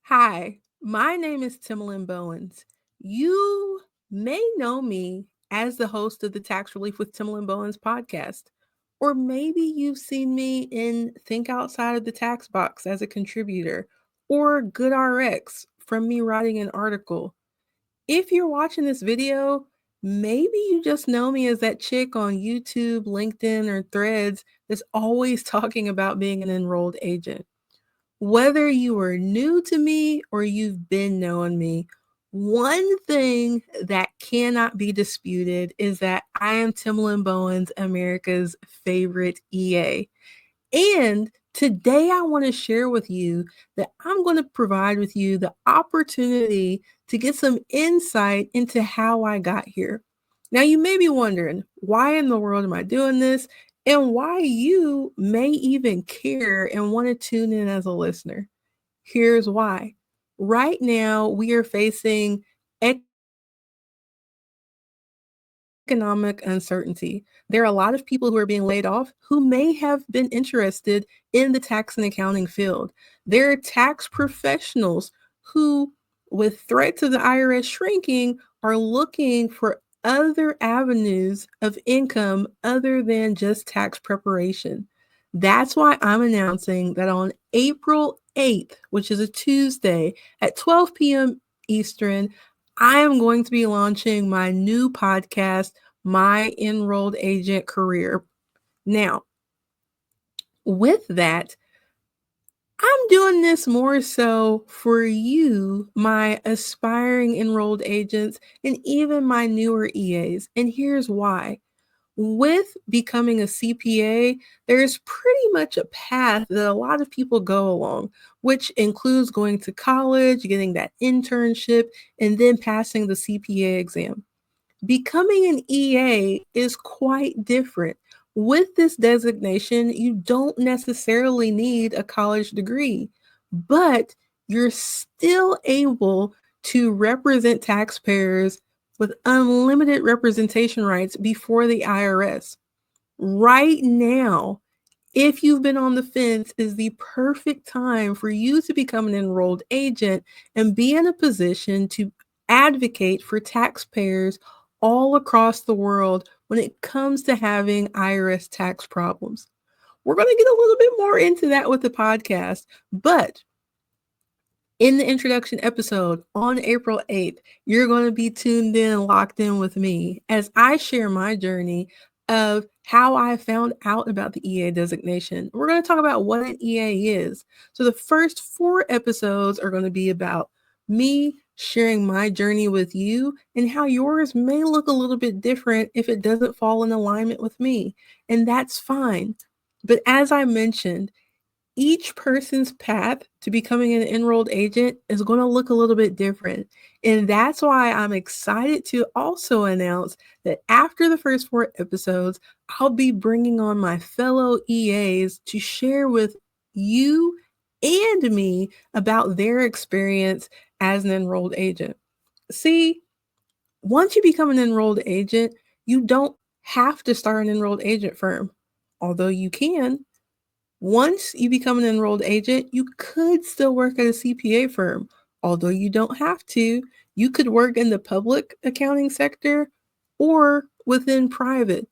Hi, my name is Timalyn Bowens. You may know me as the host of the Tax Relief with Timalyn Bowens podcast, or maybe you've seen me in Think Outside of the Tax Box as a contributor, or Good RX from me writing an article. If you're watching this video, maybe you just know me as that chick on YouTube, LinkedIn, or Threads that's always talking about being an enrolled agent. Whether you are new to me or you've been knowing me, one thing that cannot be disputed is that I am Timalyn Bowens, America's favorite EA. And today I want to share with you that I'm going to provide with you the opportunity to get some insight into how I got here. Now, you may be wondering, why in the world am I doing this? And why you may even care and want to tune in as a listener. Here's why. Right now, we are facing economic uncertainty. There are a lot of people who are being laid off who may have been interested in the tax and accounting field. There are tax professionals who, with threats of the IRS shrinking, are looking for other avenues of income other than just tax preparation. That's why I'm announcing that on April 8th, which is a Tuesday at 12 p.m. Eastern, I am going to be launching my new podcast, My Enrolled Agent Career. Now, with that, I'm doing this more so for you, my aspiring enrolled agents, and even my newer EAs. And here's why. With becoming a CPA, there's pretty much a path that a lot of people go along, which includes going to college, getting that internship, and then passing the CPA exam. Becoming an EA is quite different. With this designation, you don't necessarily need a college degree, but you're still able to represent taxpayers with unlimited representation rights before the IRS. Right now, if you've been on the fence, is the perfect time for you to become an enrolled agent and be in a position to advocate for taxpayers all across the world when it comes to having IRS tax problems. We're going to get a little bit more into that with the podcast, but in the introduction episode on April 8th, you're going to be tuned in, locked in with me as I share my journey of how I found out about the EA designation. We're going to talk about what an EA is. So the first 4 episodes are going to be about me sharing my journey with you and how yours may look a little bit different if it doesn't fall in alignment with me. And that's fine. But as I mentioned, each person's path to becoming an enrolled agent is going to look a little bit different. And that's why I'm excited to also announce that after the first 4 episodes, I'll be bringing on my fellow EAs to share with you and me about their experience as an enrolled agent. See, once you become an enrolled agent, you don't have to start an enrolled agent firm, although you can. Once you become an enrolled agent, you could still work at a CPA firm, although you don't have to. You could work in the public accounting sector or within private.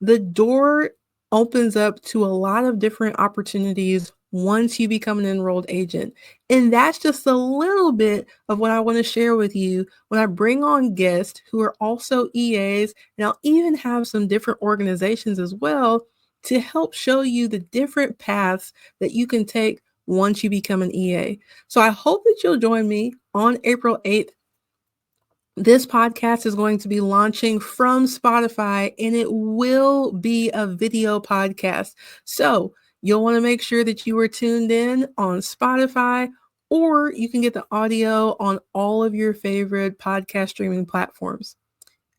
The door opens up to a lot of different opportunities once you become an enrolled agent. And that's just a little bit of what I want to share with you when I bring on guests who are also EAs, and I'll even have some different organizations as well to help show you the different paths that you can take once you become an EA. So I hope that you'll join me on April 8th. This podcast is going to be launching from Spotify, and it will be a video podcast. So you'll want to make sure that you are tuned in on Spotify, or you can get the audio on all of your favorite podcast streaming platforms.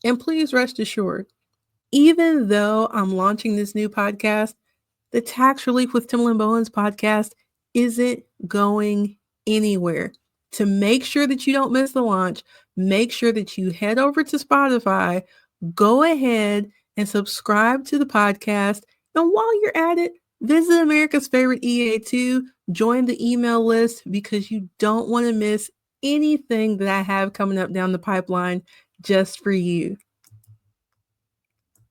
And please rest assured, even though I'm launching this new podcast, the Tax Relief with Timalyn Bowens podcast isn't going anywhere. To make sure that you don't miss the launch, make sure that you head over to Spotify, go ahead and subscribe to the podcast. And while you're at it, Visit America's Favorite EA2. Join the email list because you don't want to miss anything that I have coming up down the pipeline just for you.